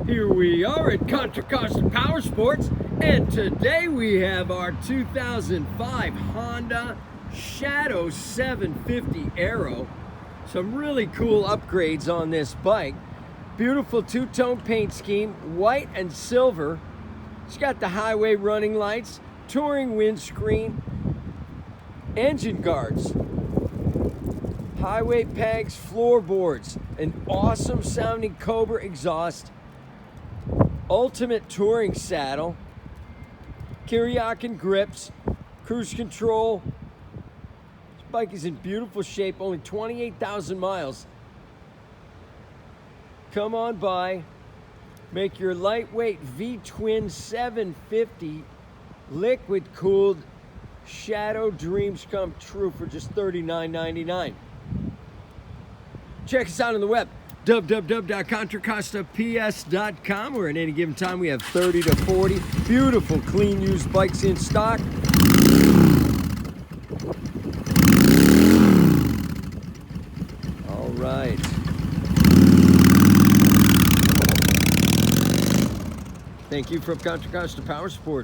Here we are at Contra Costa Powersports, and today we have our 2005 Honda Shadow 750 Aero. Some really cool upgrades on this bike. Beautiful two-tone paint scheme, white and silver. It's got the highway running lights, touring windscreen, engine guards, highway pegs, floorboards, an awesome sounding Cobra exhaust, ultimate touring saddle, Kiriakin grips, cruise control. This bike is in beautiful shape, only 28,000 miles. Come on by, make your lightweight V-Twin 750 liquid cooled Shadow dreams come true for just $39.99. Check us out on the web, www.contracostaps.com, where at any given time we have 30 to 40 beautiful, clean, used bikes in stock. All right. Thank you from Contra Costa Powersports.